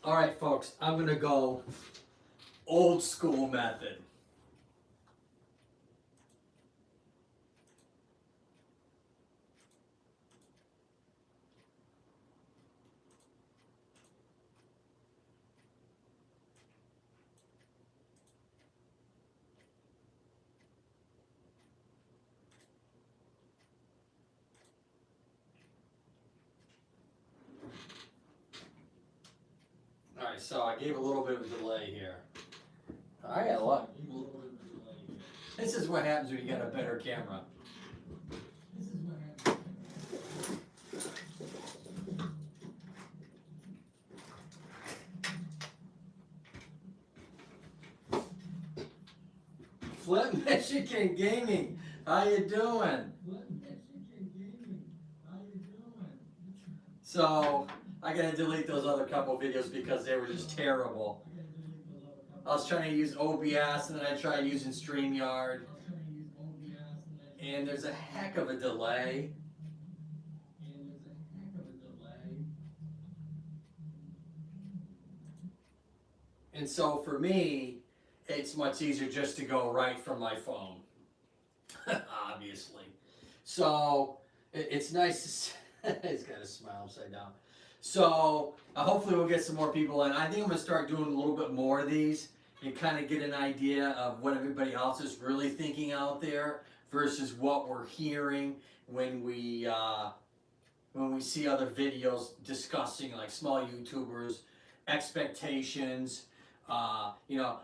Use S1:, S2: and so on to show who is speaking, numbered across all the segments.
S1: All right, folks, I'm going to go old school method. All right, so I gave a little bit of a delay here. I got a lot. This is what happens when you got a better camera. Flip Michigan Gaming, how you doing? So I gotta delete those other couple videos because they were just terrible. I was trying to use OBS and then I tried using StreamYard. And there's a heck of a delay. And so for me, it's much easier just to go right from my phone, obviously. So it's nice to see. He's got a smile upside down. So hopefully we'll get some more people in. I think I'm going to start doing a little bit more of these and kind of get an idea of what everybody else is really thinking out there versus what we're hearing when we see other videos discussing like small YouTubers, expectations,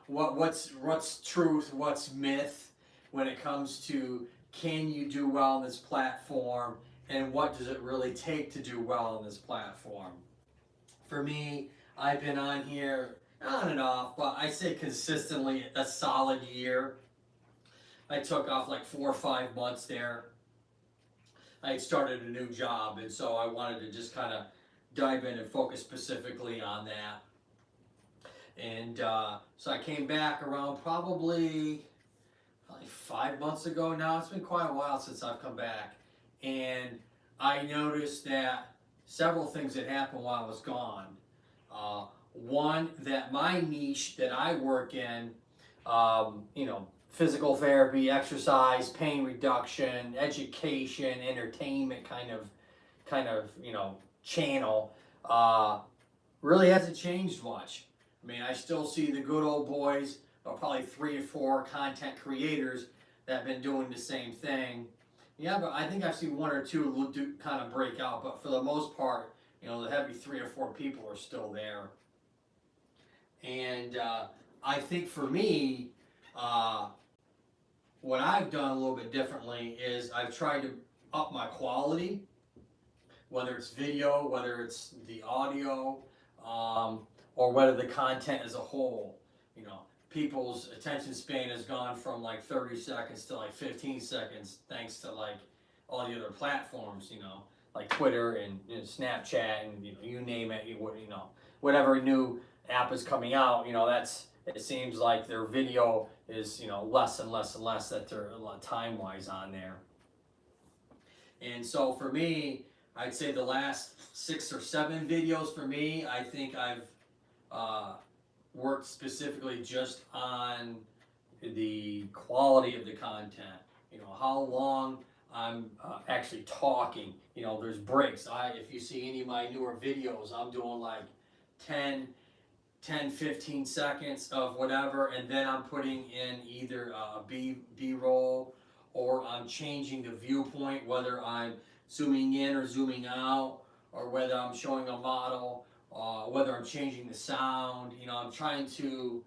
S1: what's truth, what's myth when it comes to can you do well on this platform and what does it really take to do well on this platform. For me, I've been on here on and off, but I say consistently a solid year. I took off like 4 or 5 months there. I had started a new job, and so I wanted to just kind of dive in and focus specifically on that. And so I came back around probably 5 months ago now. It's been quite a while since I've come back. And I noticed that several things had happened while I was gone. One, that my niche that I work in, physical therapy, exercise, pain reduction, education, entertainment kind of channel, really hasn't changed much. I mean, I still see the good old boys, probably 3 or 4 content creators that have been doing the same thing. Yeah, but I think I've seen 1 or 2 do kind of break out, but for the most part, the heavy 3 or 4 people are still there. And I think for me, what I've done a little bit differently is I've tried to up my quality, whether it's video, whether it's the audio, or whether the content as a whole. People's attention span has gone from like 30 seconds to like 15 seconds thanks to like all the other platforms, like Twitter and Snapchat and you name it, whatever new app is coming out, it seems like their video is less and less and less that they're time-wise on there. And so for me, I'd say the last 6 or 7 videos for me, I think I've worked specifically just on the quality of the content. How long I'm actually talking. There's breaks. If you see any of my newer videos, I'm doing like 10, 15 seconds of whatever, and then I'm putting in either a B-roll or I'm changing the viewpoint, whether I'm zooming in or zooming out, or whether I'm showing a model, whether I'm changing the sound. I'm trying to,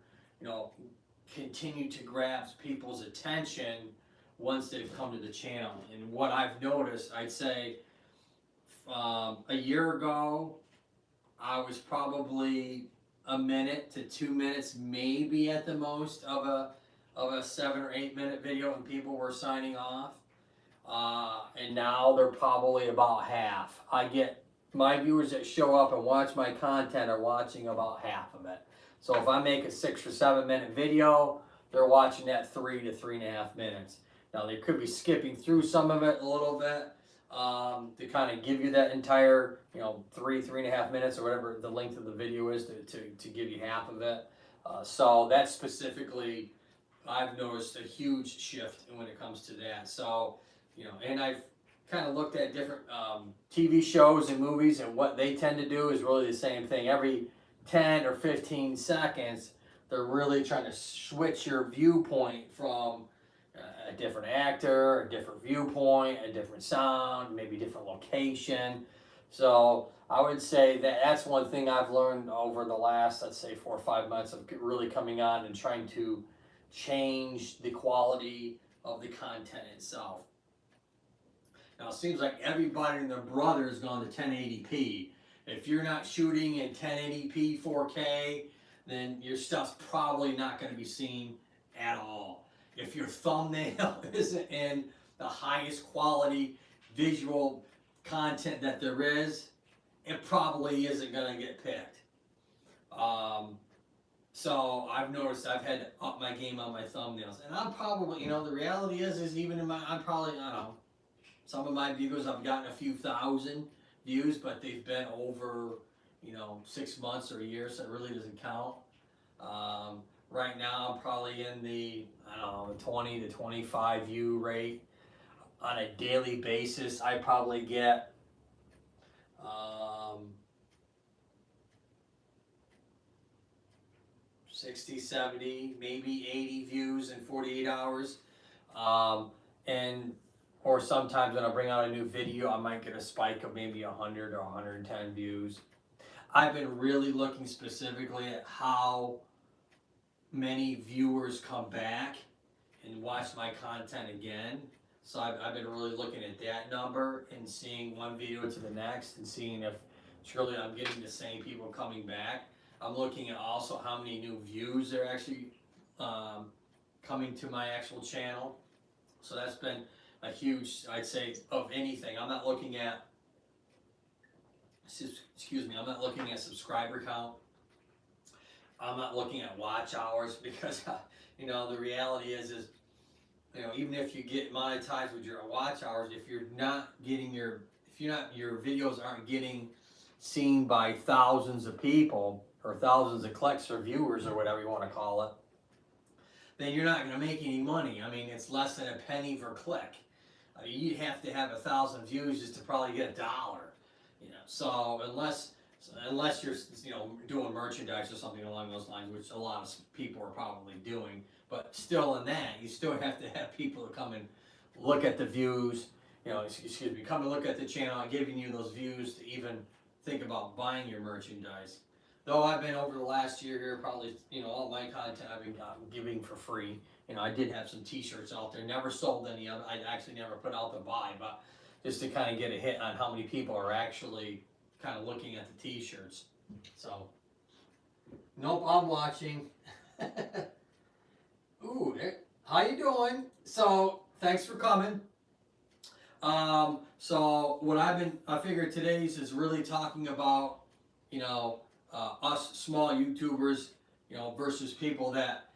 S1: continue to grasp people's attention once they've come to the channel. And what I've noticed, I'd say a year ago, I was probably a minute to 2 minutes, maybe at the most, of a 7 or 8 minute video, and people were signing off. And now they're probably about half. My viewers that show up and watch my content are watching about half of it. So if I make a 6 or 7 minute video, they're watching that 3 to 3.5 minutes. Now they could be skipping through some of it a little bit, to kind of give you that entire, 3.5 minutes or whatever the length of the video is to give you half of it. So that specifically, I've noticed a huge shift when it comes to that. So, and I've kind of looked at different TV shows and movies, and what they tend to do is really the same thing. Every 10 or 15 seconds, they're really trying to switch your viewpoint from a different actor, a different viewpoint, a different sound, maybe different location. So I would say that that's one thing I've learned over the last, let's say, 4 or 5 months of really coming on and trying to change the quality of the content itself. Now, it seems like everybody and their brother has gone to 1080p. If you're not shooting in 1080p 4K, then your stuff's probably not going to be seen at all. If your thumbnail isn't in the highest quality visual content that there is, it probably isn't going to get picked. So I've noticed I've had to up my game on my thumbnails. And I'm probably, the reality is even in I'm probably, I don't know, some of my videos I've gotten a few thousand views, but they've been over, 6 months or a year, so it really doesn't count. Right now I'm probably in the, 20 to 25 view rate. On a daily basis, I probably get 60, 70, maybe 80 views in 48 hours. Or sometimes when I bring out a new video, I might get a spike of maybe 100 or 110 views. I've been really looking specifically at how many viewers come back and watch my content again. So I've been really looking at that number and seeing one video to the next and seeing if truly I'm getting the same people coming back. I'm looking at also how many new views are actually coming to my actual channel. So that's been a huge, I'd say, of anything. I'm not looking at, I'm not looking at subscriber count. I'm not looking at watch hours because, the reality is, even if you get monetized with your watch hours, if your videos aren't getting seen by thousands of people or thousands of clicks or viewers or whatever you want to call it, then you're not going to make any money. I mean, it's less than a penny per click. You'd have to have 1,000 views just to probably get $1. So unless you're doing merchandise or something along those lines, which a lot of people are probably doing, but still in that, you still have to have people to come and look at the views, come and look at the channel and giving you those views to even think about buying your merchandise. Though I've been over the last year here, probably, all my content I've been giving for free. I did have some t-shirts out there, never sold any of it. I actually never put out the buy, but just to kind of get a hit on how many people are actually kind of looking at the t-shirts. So, nope, I'm watching. Ooh, how you doing? So, thanks for coming. So what I figured today's is really talking about, us small YouTubers, versus people that,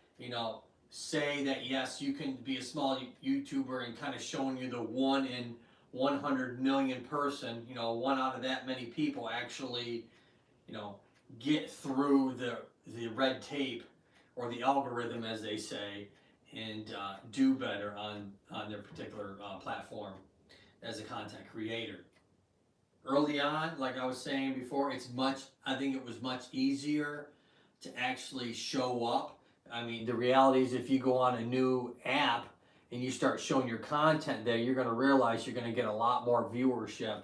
S1: say that yes, you can be a small YouTuber and kind of showing you the 1 in 100 million person, one out of that many people actually, get through the red tape or the algorithm, as they say, and do better on their particular platform as a content creator. Early on, like I was saying before, I think it was much easier to actually show up. I mean, the reality is if you go on a new app and you start showing your content there, you're going to realize you're going to get a lot more viewership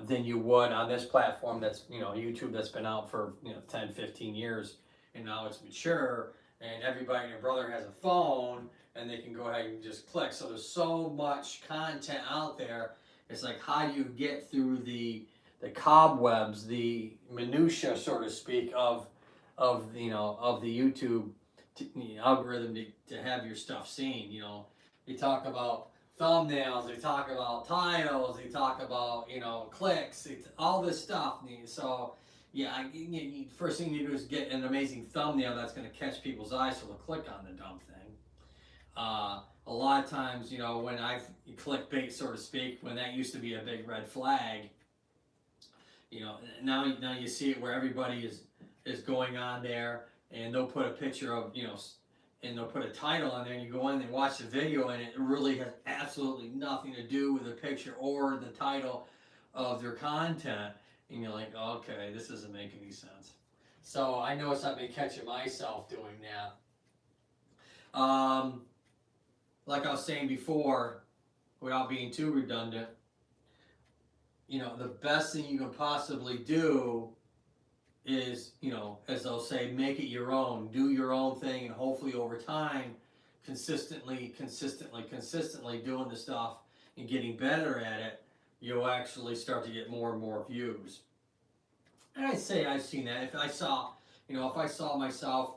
S1: than you would on this platform that's, YouTube, that's been out for 10, 15 years, and now it's mature, and everybody and your brother has a phone, and they can go ahead and just click. So there's so much content out there. It's like, how do you get through the cobwebs, the minutia, so to speak, of the YouTube algorithm to have your stuff seen. They talk about thumbnails, they talk about titles, they talk about clicks, all this stuff. So yeah, first thing you do is get an amazing thumbnail that's going to catch people's eyes, so they'll click on the dumb thing. A lot of times, you know, when I've clickbait, so to speak, when that used to be a big red flag, you know, now you see it where everybody is going on there, and they'll put a picture of, you know, and they'll put a title on there, and you go in and watch the video, and it really has absolutely nothing to do with the picture or the title of their content, and you're like, okay, this doesn't make any sense. So I notice I've been catching myself doing that. Like I was saying before, without being too redundant, you know, the best thing you can possibly do is, you know, as they'll say, make it your own, do your own thing, and hopefully over time, consistently doing the stuff and getting better at it, you'll actually start to get more and more views. And I'd say I've seen that. If I saw, you know, if I saw myself,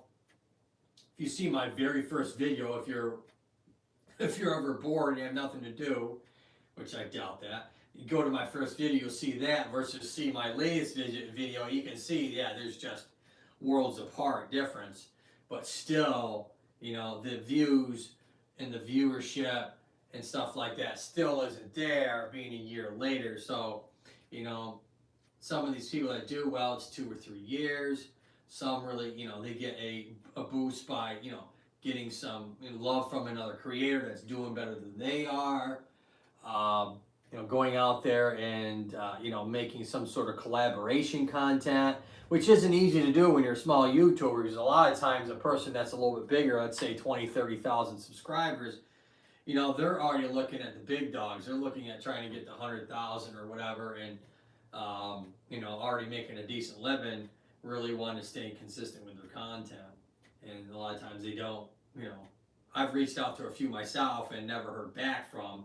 S1: if you see my very first video, if you're ever bored and you have nothing to do, which I doubt that, you go to my first video, you'll see that versus see my latest video, you can see, yeah, there's just worlds apart difference. But still, you know, the views and the viewership and stuff like that still isn't there being a year later. So, you know, some of these people that do well, it's 2 or 3 years. Some really, you know, they get a boost by, you know, getting some love from another creator that's doing better than they are. You know, going out there and, you know, making some sort of collaboration content, which isn't easy to do when you're a small YouTuber, because a lot of times a person that's a little bit bigger, let's say 20, 30,000 subscribers, you know, they're already looking at the big dogs. They're looking at trying to get the 100,000 or whatever, and, you know, already making a decent living, really want to stay consistent with their content. And a lot of times they don't, you know. I've reached out to a few myself and never heard back from,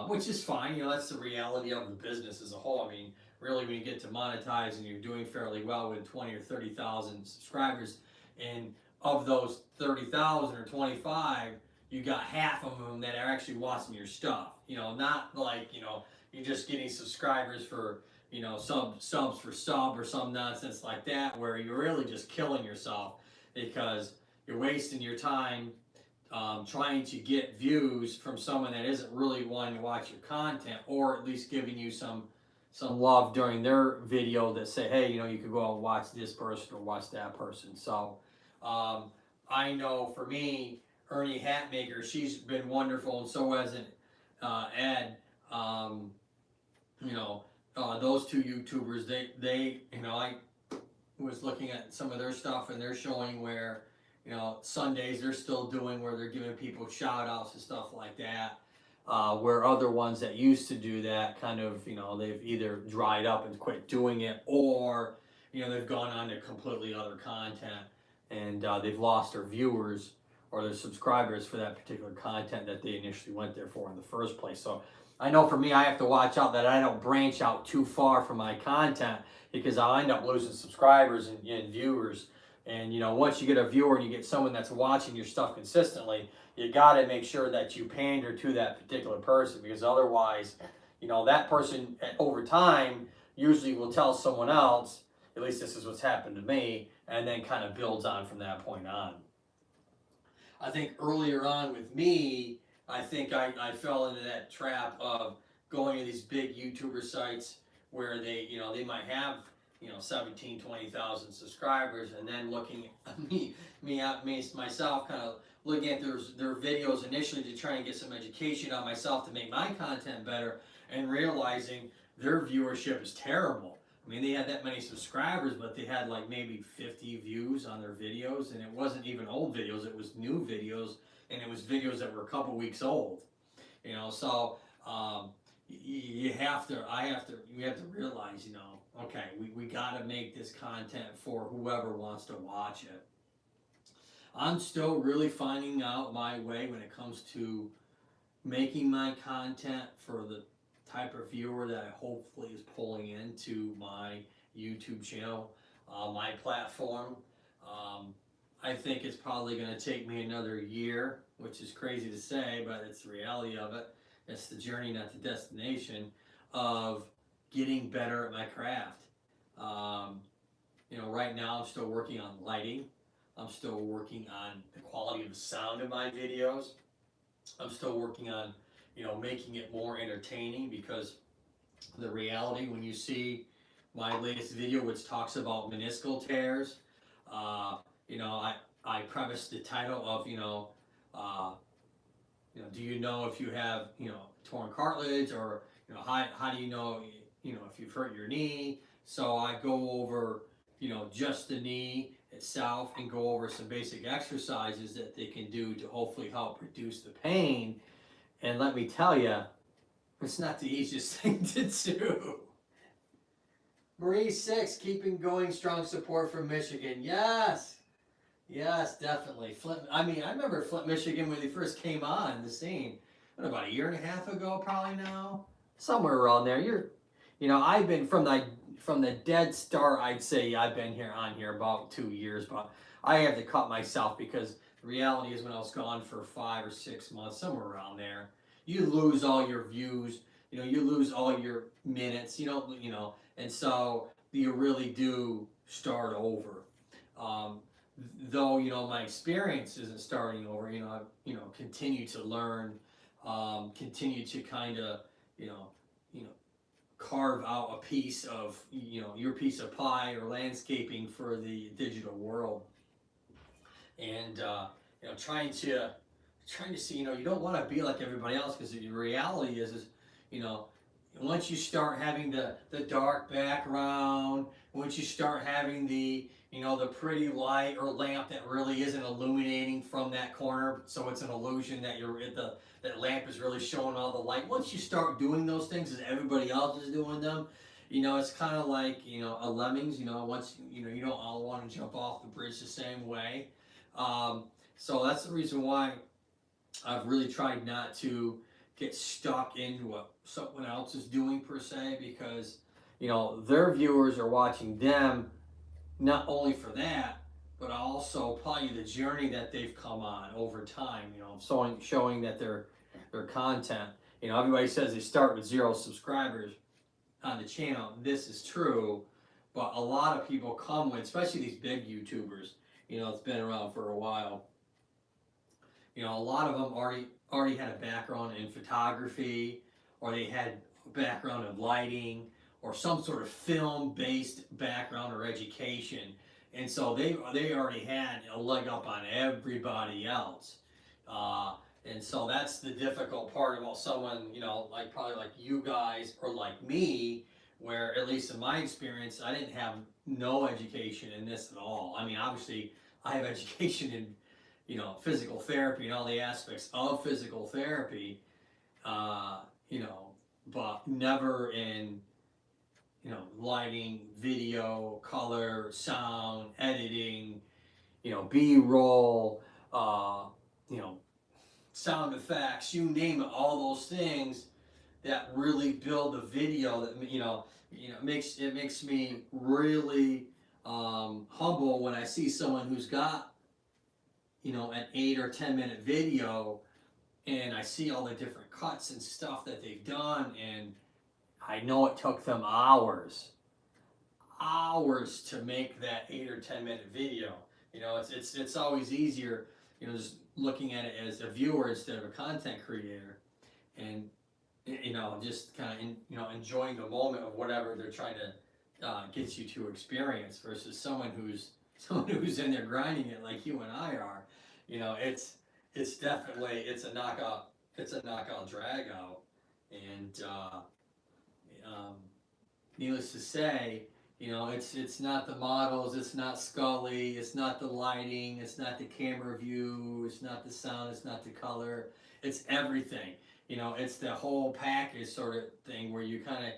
S1: which is fine. You know, that's the reality of the business as a whole. I mean, really, when you get to monetize and you're doing fairly well with 20 or 30,000 subscribers, and of those 30,000 or 25, you got half of them that are actually watching your stuff. You know, not like, you know, you're just getting subscribers for, you know, subs for sub or some nonsense like that, where you're really just killing yourself because you're wasting your time trying to get views from someone that isn't really wanting to watch your content, or at least giving you some love during their video that say, hey, you know, you could go out and watch this person or watch that person. So I know for me, Ernie Hatmaker, she's been wonderful, and so has Ed. You know, those two YouTubers, they, you know, I was looking at some of their stuff, and they're showing where, you know, Sundays they're still doing where they're giving people shout outs and stuff like that. Where other ones that used to do that kind of, you know, they've either dried up and quit doing it, or, you know, they've gone on to completely other content, and they've lost their viewers or their subscribers for that particular content that they initially went there for in the first place. So I know for me, I have to watch out that I don't branch out too far from my content, because I'll end up losing subscribers and viewers. And, you know, once you get a viewer and you get someone that's watching your stuff consistently, you got to make sure that you pander to that particular person, because otherwise, you know, that person over time usually will tell someone else, at least this is what's happened to me, and then kind of builds on from that point on. I think earlier on with me, I think I fell into that trap of going to these big YouTuber sites where they, you know, they might have, you know, 17, 20,000 subscribers, and then looking at myself, kind of looking at their videos initially to try and get some education on myself to make my content better, and realizing their viewership is terrible. I mean, they had that many subscribers, but they had like maybe 50 views on their videos, and it wasn't even old videos, it was new videos, and it was videos that were a couple weeks old. You know, so we have to realize, you know, okay, we got to make this content for whoever wants to watch it. I'm still really finding out my way when it comes to making my content for the type of viewer that I hopefully is pulling into my YouTube channel, my platform. I think it's probably going to take me another year, which is crazy to say, but it's the reality of it. It's the journey, not the destination, of getting better at my craft. You know, right now I'm still working on lighting. I'm still working on the quality of the sound of my videos. I'm still working on, making it more entertaining, because the reality when you see my latest video, which talks about meniscal tears, uh, I preface the title of, uh, do you know if you have, torn cartilage, or, how do you know, if you've hurt your knee? So I go over, just the knee itself, and go over some basic exercises that they can do to hopefully help reduce the pain. And let me tell you, it's not the easiest thing to do. Marie 6, keeping going, strong support from Michigan. Yes. Yes, definitely. Flint. I mean, I remember Flint, Michigan when they first came on the scene. About a year and a half ago, probably now, somewhere around there. I've been from the dead start. I'd say I've been here about 2 years, but I have to cut myself, because the reality is when I was gone for 5 or 6 months, somewhere around there, you lose all your views. You lose all your minutes. And so you really do start over. Though my experience isn't starting over, I've continue to learn, continue to kind of carve out a piece of your piece of pie or landscaping for the digital world, and trying to see, you don't want to be like everybody else, because the reality is once you start having the dark background, once you start having the the pretty light or lamp that really isn't illuminating from that corner, so it's an illusion that that lamp is really showing all the light. Once you start doing those things as everybody else is doing them, it's kind of like a lemmings. Once you don't all want to jump off the bridge the same way. So that's the reason why I've really tried not to get stuck into what someone else is doing per se, because their viewers are watching them not only for that, but also probably the journey that they've come on over time. Showing that their content. Everybody says they start with 0 subscribers on the channel. This is true, but a lot of people come with, especially these big YouTubers. It's been around for a while. A lot of them already had a background in photography, or they had a background in lighting, or some sort of film-based background or education, and so they already had a leg up on everybody else, and so that's the difficult part about someone probably like you guys or like me, where at least in my experience I didn't have no education in this at all. I mean, obviously I have education in physical therapy and all the aspects of physical therapy, but never in lighting, video, color, sound, editing, B-roll, sound effects, you name it, all those things that really build the video that makes me really humble when I see someone who's got an 8 or 10 minute video, and I see all the different cuts and stuff that they've done, and I know it took them hours to make that 8 or 10 minute video. It's always easier, just looking at it as a viewer instead of a content creator, and just kind of enjoying the moment of whatever they're trying to get you to experience, versus someone who's in there grinding it like you and I are. It's definitely a knockout drag out, and needless to say, it's not the models, it's not Scully, it's not the lighting, it's not the camera view, it's not the sound, it's not the color, it's everything. It's the whole package sort of thing, where you kind of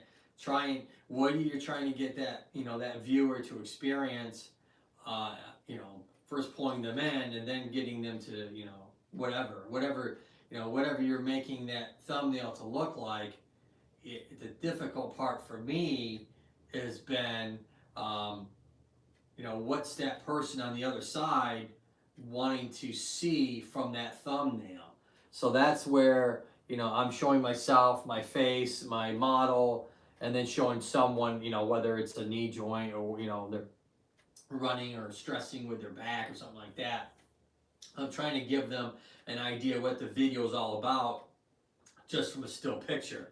S1: what are you trying to get that that viewer to experience, first pulling them in, and then getting them to whatever you're making that thumbnail to look like. The difficult part for me has been, what's that person on the other side wanting to see from that thumbnail. So that's where, I'm showing myself, my face, my model, and then showing someone, whether it's a knee joint or, running or stressing with their back or something like that. I'm trying to give them an idea what the video is all about just from a still picture.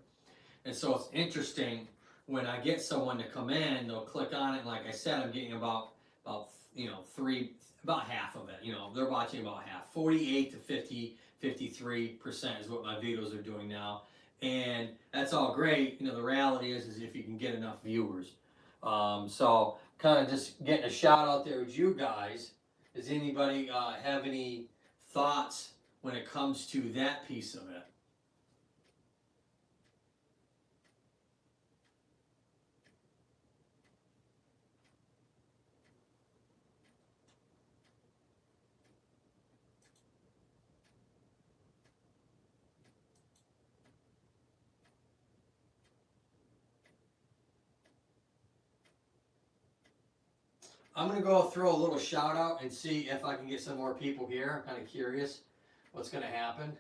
S1: And so it's interesting when I get someone to come in, they'll click on it, and like I said, I'm getting about about half of it. They're watching about half. 48 to 50, 53% is what my videos are doing now. And that's all great. The reality is if you can get enough viewers. So kind of just getting a shout out there with you guys. Does anybody have any thoughts when it comes to that piece of it? I'm going to go throw a little shout out and see if I can get some more people here. I'm kind of curious what's going to happen.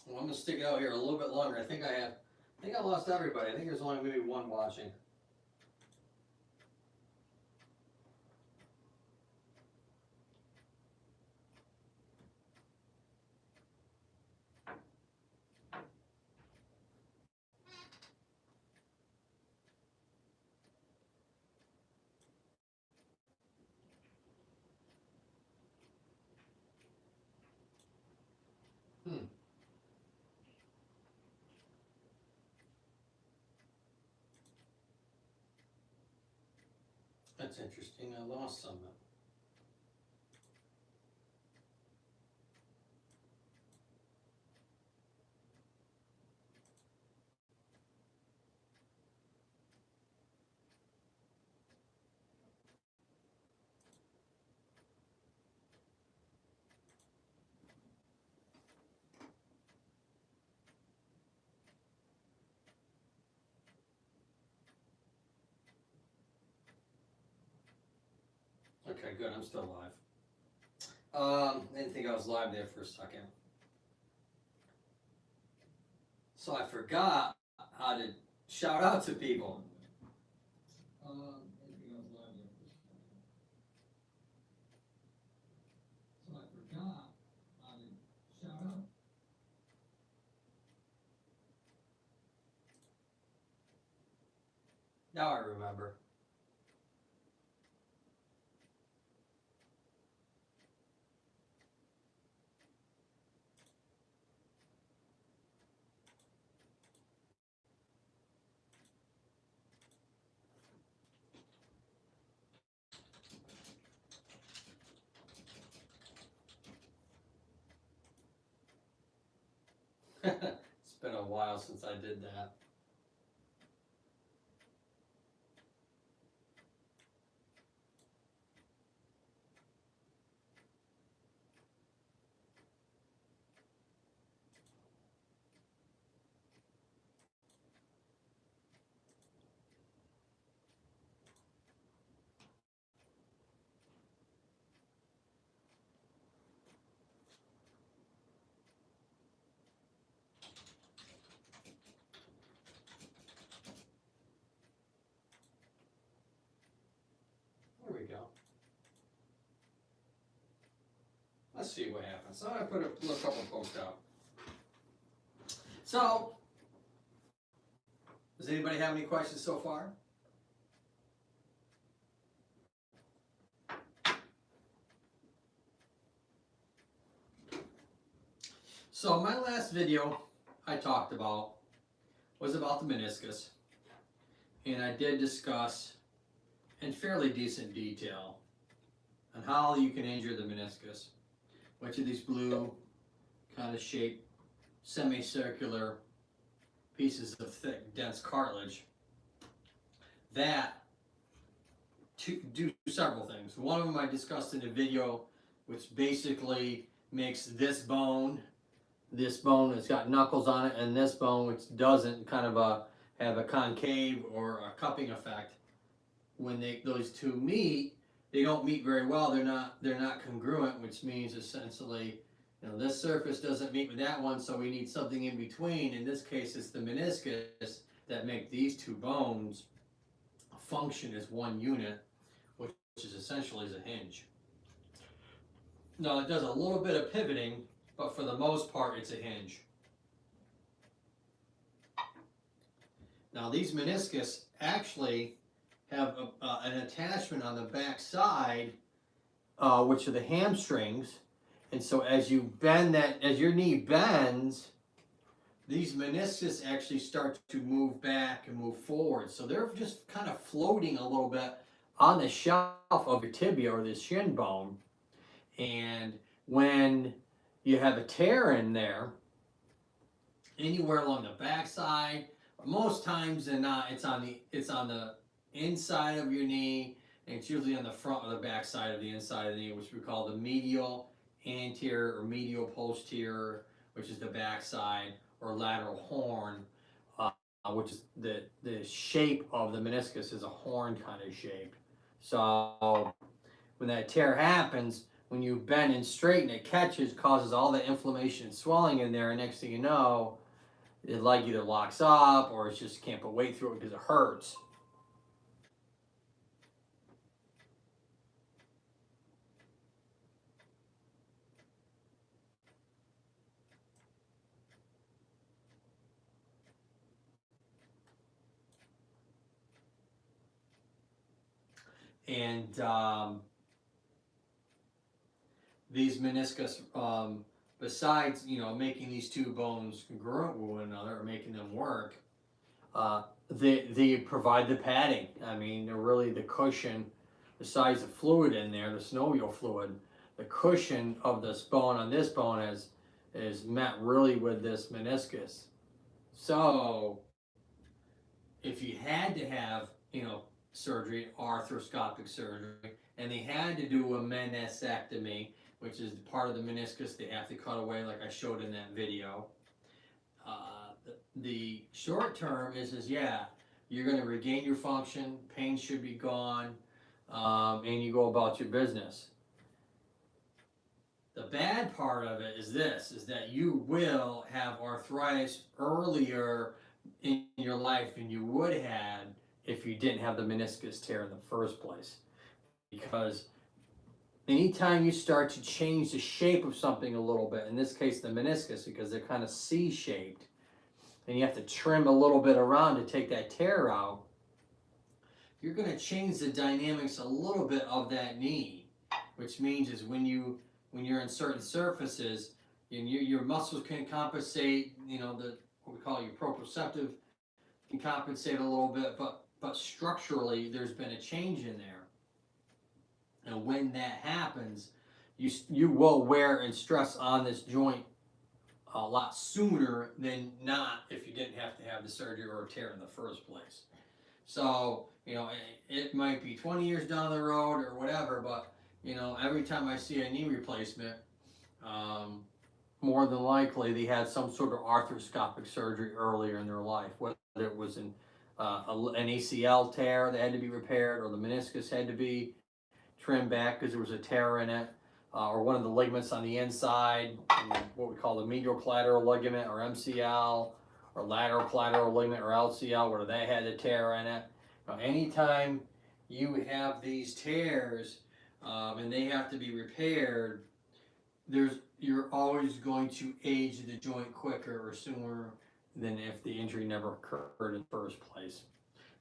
S1: Well, I'm gonna stick it out here a little bit longer. I think I lost everybody. I think there's only maybe one watching. Hmm. That's interesting. I lost some. Okay, good. I'm still live. I didn't think I was live there for a second. So I forgot how to shout out to people. I didn't think I was live there for a second. So I forgot how to shout out. Now I remember. It's been a while since I did that. There we go. Let's see what happens. So I put a little couple posts out. So, does anybody have any questions so far? So my last video I talked about was about the meniscus, and I did discuss in fairly decent detail on how you can injure the meniscus, which are these blue kind of shaped semicircular pieces of thick dense cartilage that do several things. One of them I discussed in a video, which basically makes this bone that's got knuckles on it, and this bone which doesn't, kind of have a concave or a cupping effect. When those two meet, they don't meet very well. They're not congruent, which means essentially, this surface doesn't meet with that one, so we need something in between. In this case, it's the meniscus that make these two bones function as one unit, which is essentially as a hinge. Now it does a little bit of pivoting, but for the most part, it's a hinge. Now these meniscus actually have an attachment on the back side, which are the hamstrings. And so as you bend that, as your knee bends, these meniscus actually start to move back and move forward. So they're just kind of floating a little bit on the shelf of your tibia or the shin bone. And when you have a tear in there, anywhere along the backside, most times than not, it's on the inside of your knee, and it's usually on the front or the back side of the inside of the knee, which we call the medial anterior or medial posterior, which is the back side, or lateral horn, which is the shape of the meniscus is a horn kind of shape. So when that tear happens, when you bend and straighten, it catches, causes all the inflammation and swelling in there, and next thing you know, the leg either locks up or it just can't put weight through it because it hurts. And these meniscus, besides making these two bones congruent with one another or making them work, they provide the padding. I mean, they're really the cushion, besides the fluid in there, the synovial fluid. The cushion of this bone on this bone is met really with this meniscus. So if you had to have surgery, arthroscopic surgery, and they had to do a meniscectomy, which is part of the meniscus they have to cut away, like I showed in that video. The short term is yeah, you're going to regain your function, pain should be gone, and you go about your business. The bad part of it is this, is that you will have arthritis earlier in your life than you would have if you didn't have the meniscus tear in the first place. Because anytime you start to change the shape of something a little bit, in this case the meniscus, because they're kind of C-shaped, and you have to trim a little bit around to take that tear out, you're going to change the dynamics a little bit of that knee, which means is when you're in certain surfaces, and your muscles can compensate, what we call your proprioceptive can compensate a little bit, but structurally there's been a change in there. And when that happens, you will wear and stress on this joint a lot sooner than not if you didn't have to have the surgery or a tear in the first place. So, it might be 20 years down the road or whatever, but, every time I see a knee replacement, more than likely they had some sort of arthroscopic surgery earlier in their life, whether it was an ACL tear that had to be repaired, or the meniscus had to be trimmed back because there was a tear in it, or one of the ligaments on the inside, what we call the medial collateral ligament or MCL, or lateral collateral ligament or LCL, where they had a tear in it. Now, anytime you have these tears and they have to be repaired, you're always going to age the joint quicker or sooner than if the injury never occurred in the first place.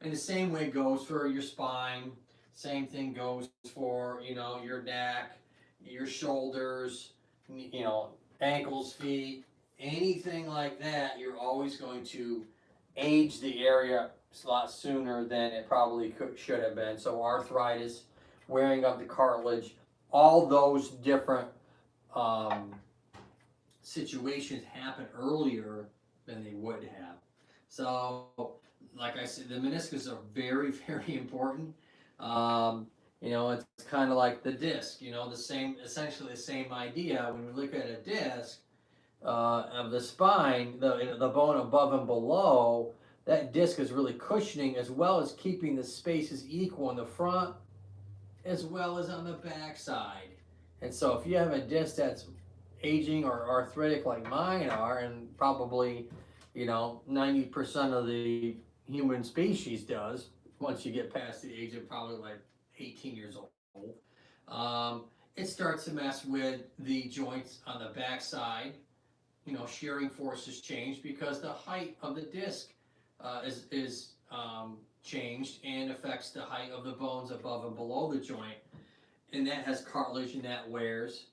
S1: And the same way goes for your spine. Same thing goes for, your neck, your shoulders, ankles, feet, anything like that. You're always going to age the area a lot sooner than it probably should have been. So arthritis, wearing of the cartilage, all those different situations happen earlier than they would have. So, like I said, the meniscus are very, very important. It's kind of like the disc. Essentially the same idea. When we look at a disc of the spine, the bone above and below, that disc is really cushioning as well as keeping the spaces equal in the front as well as on the back side. And so if you have a disc that's aging or arthritic like mine are, and probably 90% of the human species does, once you get past the age of probably like 18 years old, it starts to mess with the joints on the back side. Shearing forces change because the height of the disc is changed and affects the height of the bones above and below the joint, and that has cartilage and that wears.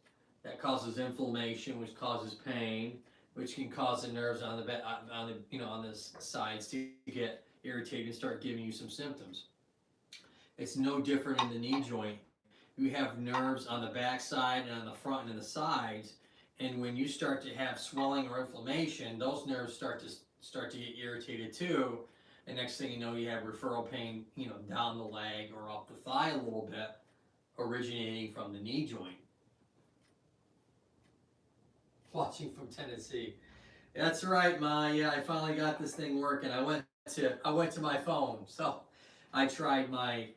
S1: That causes inflammation, which causes pain, which can cause the nerves on the sides to get irritated and start giving you some symptoms. It's no different in the knee joint. You have nerves on the back side and on the front and on the sides, and when you start to have swelling or inflammation, those nerves start to get irritated too. And next thing you know, you have referral pain, down the leg or up the thigh a little bit, originating from the knee joint. Watching from Tennessee. That's right, Ma. Yeah, I finally got this thing working. I went to my phone. So I tried my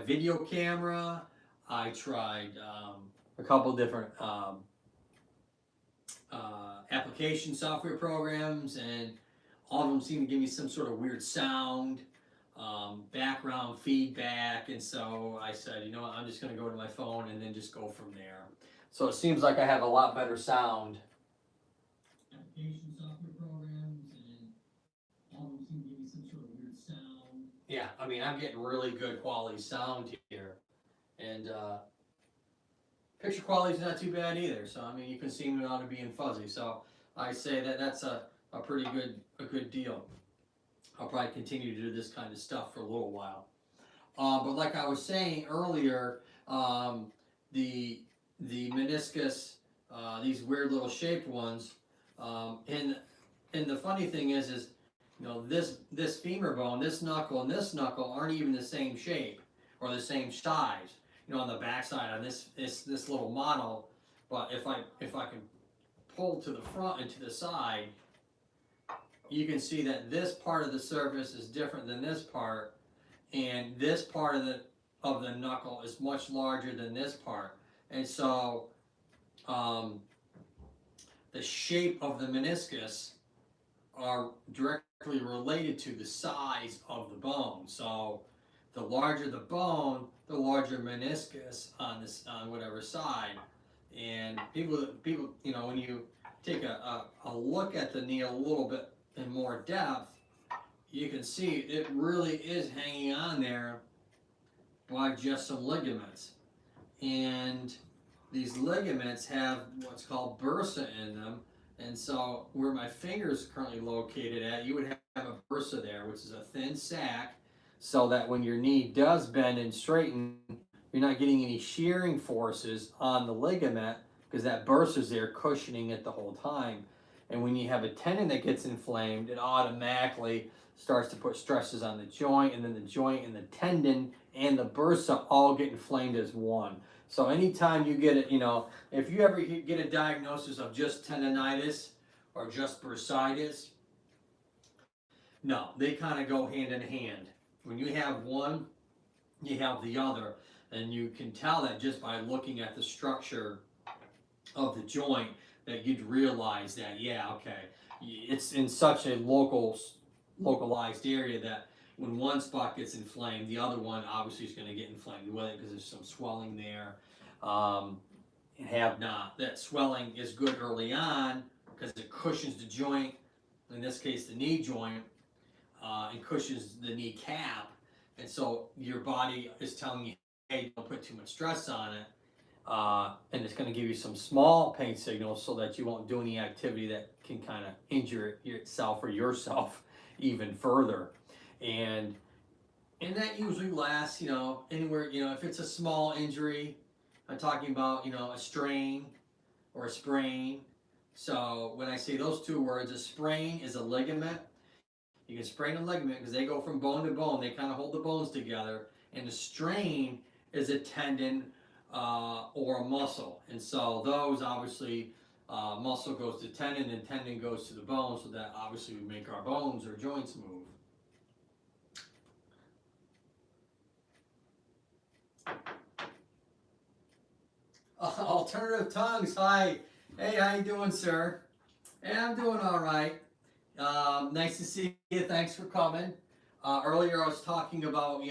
S1: video camera. I tried a couple different application software programs, and all of them seem to give me some sort of weird sound, background feedback. And so I said, what, I'm just going to go to my phone and then just go from there. So it seems like I have a lot better sound. Application software programs, and all of them seem to give me some sort of weird sound. Yeah, I'm getting really good quality sound here. And picture quality is not too bad either. So, you can see me without it being fuzzy. So I say that's a pretty good deal. I'll probably continue to do this kind of stuff for a little while. But like I was saying earlier, the meniscus, these weird little shaped ones, and the funny thing is this femur bone, this knuckle, and this knuckle aren't even the same shape or the same size. On the back side on this little model, but if I can pull to the front and to the side, you can see that this part of the surface is different than this part, and this part of of the knuckle is much larger than this part. And so um, the shape of the meniscus are directly related to the size of the bone. So the larger the bone, the larger meniscus on this on whatever side. And people, when you take a look at the knee a little bit in more depth, you can see it really is hanging on there by just some ligaments. And these ligaments have what's called bursa in them. And so where my finger is currently located at, you would have a bursa there, which is a thin sac, so that when your knee does bend and straighten, you're not getting any shearing forces on the ligament because that bursa is there cushioning it the whole time. And when you have a tendon that gets inflamed, it automatically starts to put stresses on the joint, and then the joint and the tendon and the bursa all get inflamed as one. So anytime you get it, if you ever get a diagnosis of just tendonitis or just bursitis, no, they kind of go hand in hand. When you have one, you have the other, and you can tell that just by looking at the structure of the joint that you'd realize that, yeah, okay, it's in such a localized area that when one spot gets inflamed, the other one obviously is going to get inflamed with it because there's some swelling there. Have not. That swelling is good early on because it cushions the joint, in this case the knee joint, and cushions the knee cap. And so your body is telling you, hey, don't put too much stress on it. And it's going to give you some small pain signals so that you won't do any activity that can kind of injure itself or yourself even further. And that usually lasts, anywhere, if it's a small injury, I'm talking about, a strain or a sprain. So when I say those two words, a sprain is a ligament. You can sprain a ligament because they go from bone to bone. They kind of hold the bones together. And a strain is a tendon or a muscle. And so those obviously, muscle goes to tendon and tendon goes to the bone. So that obviously would make our bones or joints move. Alternative tongues. Hi. Hey, how you doing, sir? Hey, I'm doing all right. Nice to see you. Thanks for coming. Earlier, I was talking about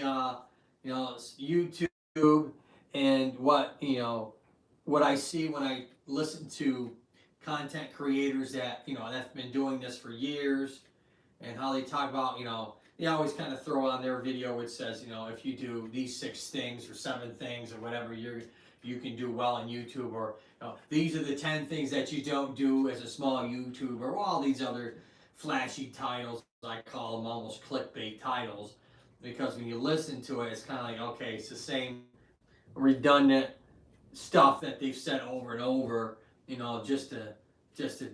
S1: YouTube and what I see when I listen to content creators that's been doing this for years, and how they talk about they always kind of throw on their video which says if you do these 6 things or 7 things or whatever you can do well on YouTube, or these are the 10 things that you don't do as a small YouTuber, or all these other flashy titles. I call them almost clickbait titles, because when you listen to it, it's kind of like, okay, it's the same redundant stuff that they've said over and over, just a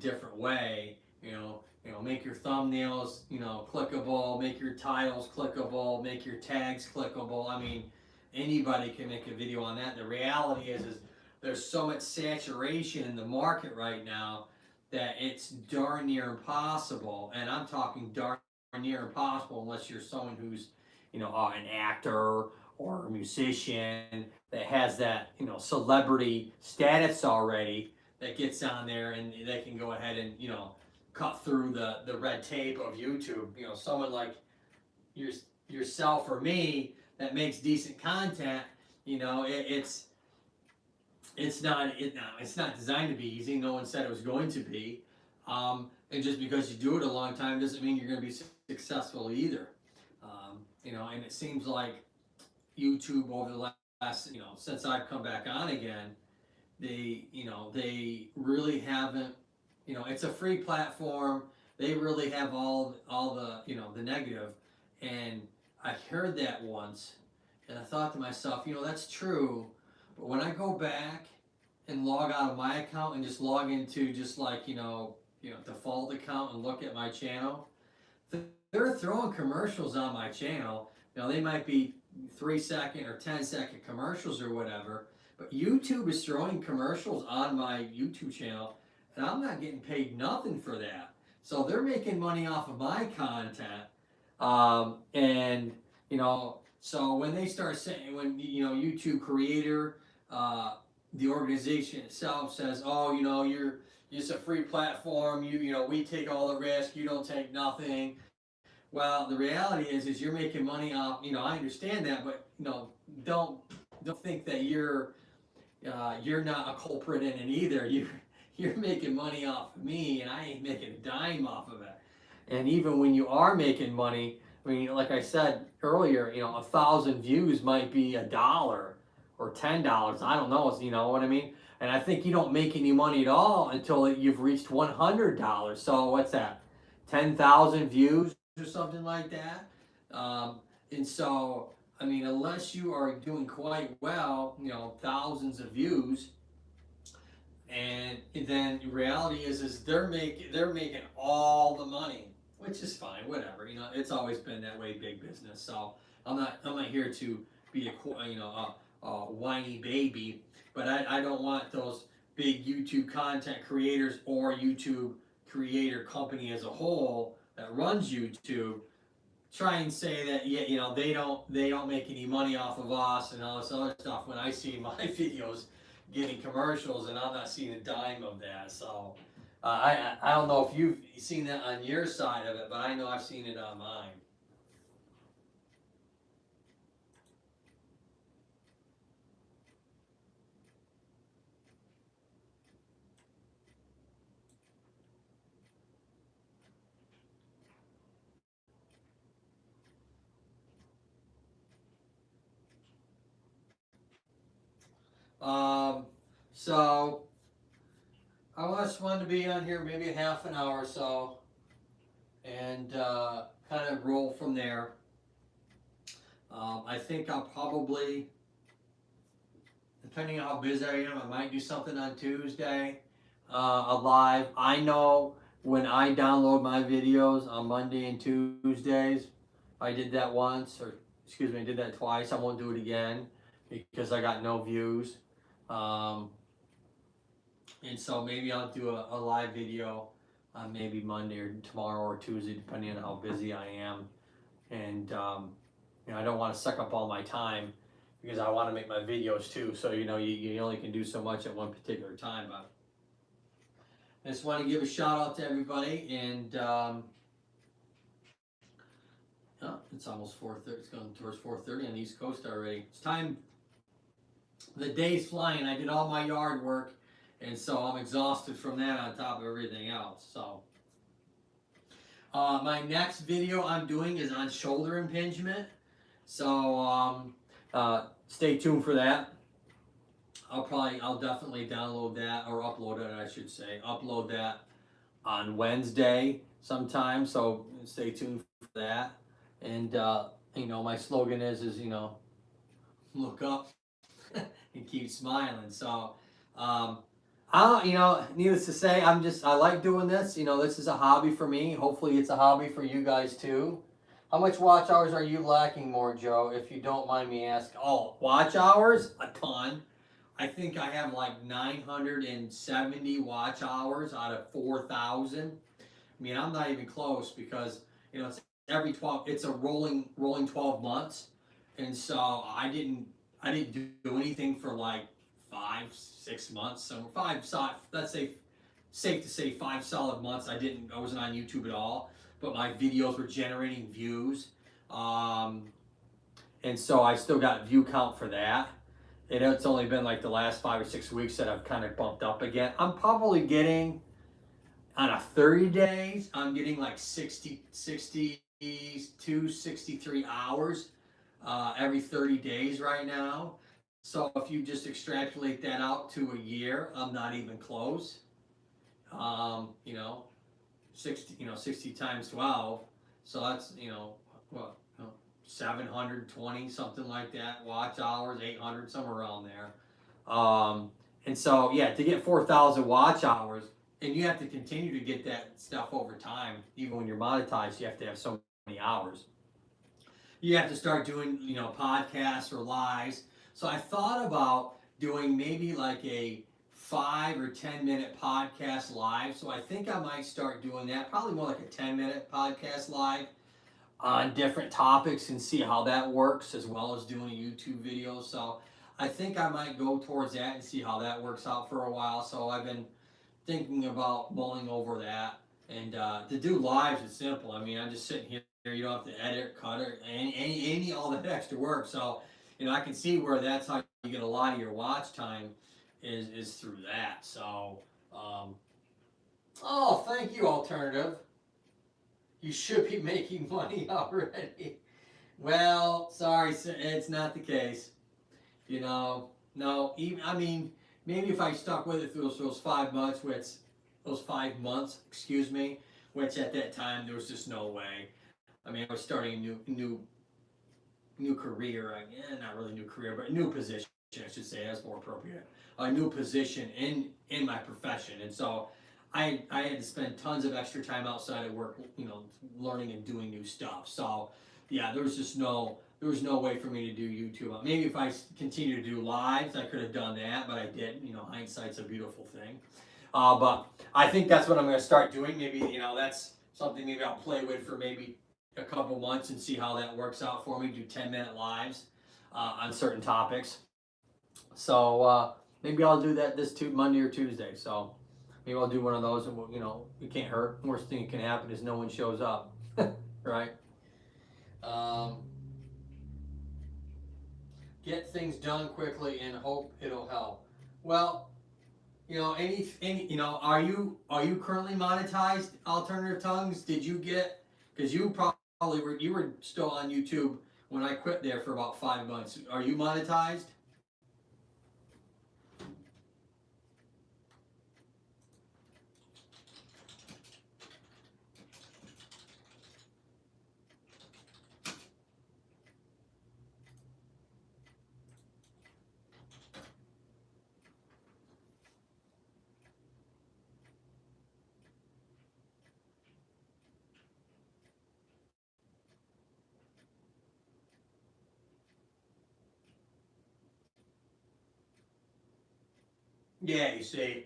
S1: different way. Make your thumbnails, clickable, make your titles clickable, make your tags clickable. I mean, anybody can make a video on that. The reality is there's so much saturation in the market right now that it's darn near impossible. And I'm talking darn near impossible unless you're someone who's, an actor or a musician that has that, celebrity status already, that gets on there and they can go ahead and, cut through the red tape of YouTube. Someone like yourself or me that makes decent content, it's not designed to be easy. No one said it was going to be. And just because you do it a long time doesn't mean you're going to be successful either. And it seems like YouTube over the last, since I've come back on again, they really haven't, it's a free platform. They really have all the, the negative. And I heard that once, and I thought to myself, that's true. But when I go back and log out of my account and just log into just like, default account and look at my channel, they're throwing commercials on my channel. They might be 3-second or 10-second commercials or whatever, but YouTube is throwing commercials on my YouTube channel, and I'm not getting paid nothing for that. So they're making money off of my content, and So when they start saying, when YouTube creator, the organization itself says, oh, you're it's a free platform. We take all the risk. You don't take nothing. Well, the reality is you're making money off. I understand that, but don't don't think that you're not a culprit in it either. You're making money off of me, and I ain't making a dime off of it. And even when you are making money, I mean, like I said earlier, 1,000 views might be $1 or $10. I don't know. You know what I mean? And I think you don't make any money at all until you've reached $100. So what's that? 10,000 views or something like that. And so, I mean, unless you are doing quite well, thousands of views, and then the reality is they're making all the money, which is fine, whatever. It's always been that way, big business. So I'm not here to be a whiny baby, but I don't want those big YouTube content creators or YouTube creator company as a whole that runs YouTube try and say that, yeah, they don't make any money off of us and all this other stuff when I see my videos getting commercials and I'm not seeing a dime of that. So I don't know if you've seen that on your side of it, but I know I've seen it on mine. So I just wanted to be on here maybe a half an hour or so and kind of roll from there. I think I'll probably, depending on how busy I am, I might do something on Tuesday, a live. I know when I download my videos on Monday and Tuesdays, I did that once, or excuse me, I did that twice. I won't do it again because I got no views. And so maybe I'll do a live video on maybe Monday or tomorrow or Tuesday, depending on how busy I am. And I don't want to suck up all my time because I want to make my videos too. So you only can do so much at one particular time. But I just want to give a shout out to everybody. And it's almost 4:30. It's going towards 4:30 on the East Coast already. It's time. The day's flying. I did all my yard work, and so I'm exhausted from that on top of everything else. So my next video I'm doing is on shoulder impingement. So stay tuned for that. I'll definitely download that, or upload it, I should say. Upload that on Wednesday sometime. So stay tuned for that. And my slogan is look up and keep smiling. So needless to say, I like doing this. This is a hobby for me. Hopefully it's a hobby for you guys too. How much watch hours are you lacking more, Joe, if you don't mind me asking? Oh, watch hours? A ton. I think I have like 970 watch hours out of 4,000. I mean, I'm not even close because, it's every 12, it's a rolling 12 months. And so I didn't do anything for like 5-6 months. So let's say, safe to say 5 solid months. I wasn't on YouTube at all, but my videos were generating views. And so I still got view count for that. And it's only been like the last 5 or 6 weeks that I've kind of bumped up again. I'm probably getting, on a 30 days, I'm getting like 62, 63 hours every 30 days right now. So if you just extrapolate that out to a year, I'm not even close. 60 times 12. So that's, 720, something like that, watch hours, 800, somewhere around there. And so, to get 4,000 watch hours, and you have to continue to get that stuff over time, even when you're monetized, you have to have so many hours. You have to start doing, podcasts or lives. So I thought about doing maybe like a 5 or 10 minute podcast live. So I think I might start doing that, probably more like a 10-minute podcast live. on different topics and see how that works, as well as doing a YouTube video. So I think I might go towards that and see how that works out for a while. So I've been thinking about mulling over that. And to do lives, it's simple. I mean, I'm just sitting here. You don't have to edit, cut, or any all that extra work. So, I can see where that's how you get a lot of your watch time is through that. So, oh, thank you, Alternative. You should be making money already. Well, sorry, it's not the case. No, even, I mean, maybe if I stuck with it through those 5 months, those 5 months, excuse me, which at that time there was just no way. I mean, I was starting a new career. Not really new career, but a new position, I should say. That's more appropriate. A new position in my profession, and so I had to spend tons of extra time outside of work, learning and doing new stuff. So yeah, there was no way for me to do YouTube. Maybe if I continue to do lives, I could have done that, but I didn't. Hindsight's a beautiful thing. But I think that's what I'm going to start doing. Maybe that's something maybe I'll play with for maybe a couple months and see how that works out for me. Do 10-minute lives on certain topics. So maybe I'll do that this Monday or Tuesday. So maybe I'll do one of those, and it can't hurt. Worst thing that can happen is no one shows up, right? Get things done quickly and hope it'll help. Well, any are you currently monetized, Alternative Tongues? Did you get? Because you probably were still on YouTube when I quit there for about 5 months. Are you monetized? Yeah, you see.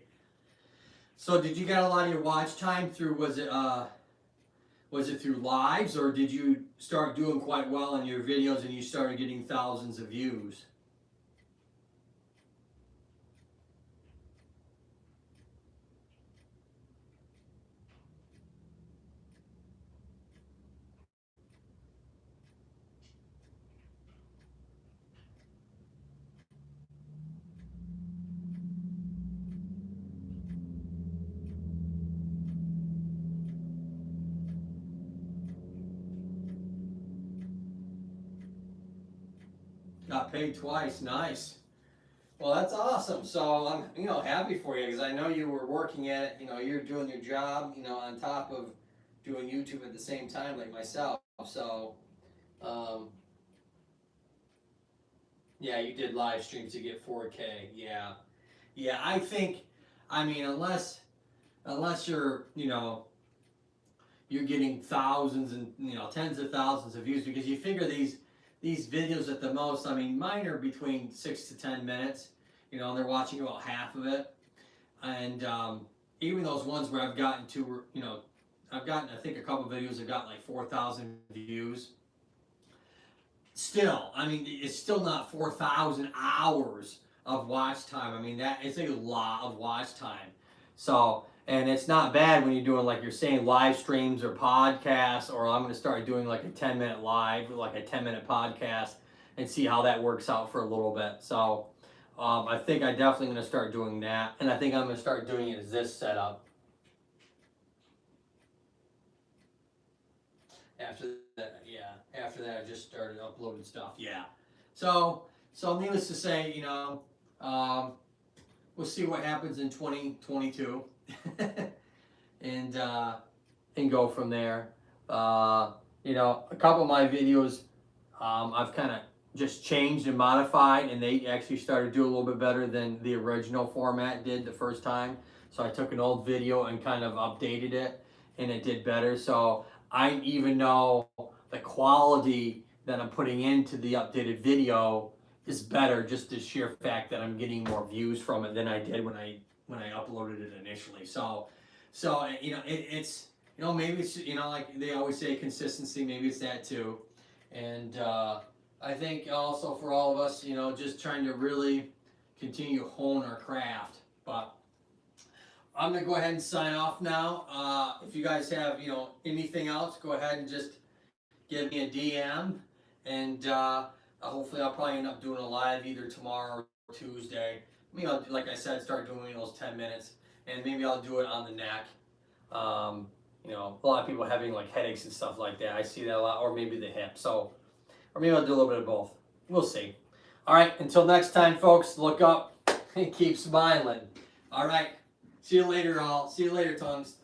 S1: So did you get a lot of your watch time through? Was it through lives, or did you start doing quite well in your videos and you started getting thousands of views? Got paid twice. Nice. Well, that's awesome. So I'm, happy for you, because I know you were working at it. You're doing your job, on top of doing YouTube at the same time, like myself. So, yeah, you did live streams to get 4K. Yeah, yeah. I mean, unless you're getting thousands and tens of thousands of views, because you figure these videos at the most, I mean, mine are between 6 to 10 minutes, and they're watching about half of it. And even those ones where I've gotten to, I think a couple videos have got like 4,000 views. Still, I mean, it's still not 4,000 hours of watch time. I mean, that it's a lot of watch time. So, and it's not bad when you're doing, like you're saying, live streams or podcasts, or I'm going to start doing like a 10-minute live, like a 10-minute podcast, and see how that works out for a little bit. So I think I definitely going to start doing that, and I think I'm going to start doing it as this setup. After that, I just started uploading stuff. Yeah. So needless to say, we'll see what happens in 2022, and go from there. A couple of my videos, I've kind of just changed and modified, and they actually started to do a little bit better than the original format did the first time. So I took an old video and kind of updated it, and it did better. So I even know the quality that I'm putting into the updated video is better, just the sheer fact that I'm getting more views from it than I did when I uploaded it initially. So it's you know, maybe it's, you know, like they always say, consistency. Maybe it's that too. And I think also for all of us, you know, just trying to really continue to hone our craft. But I'm gonna go ahead and sign off now. If you guys have, you know, anything else, go ahead and just give me a DM, and hopefully I'll probably end up doing a live either tomorrow or Tuesday. Maybe I'll, like I said, start doing those 10 minutes, and maybe I'll do it on the neck. You know, a lot of people having like headaches and stuff like that. I see that a lot, or maybe the hip. So, or maybe I'll do a little bit of both. We'll see. All right, until next time, folks, look up and keep smiling. All right, see you later, all. See you later, tongues.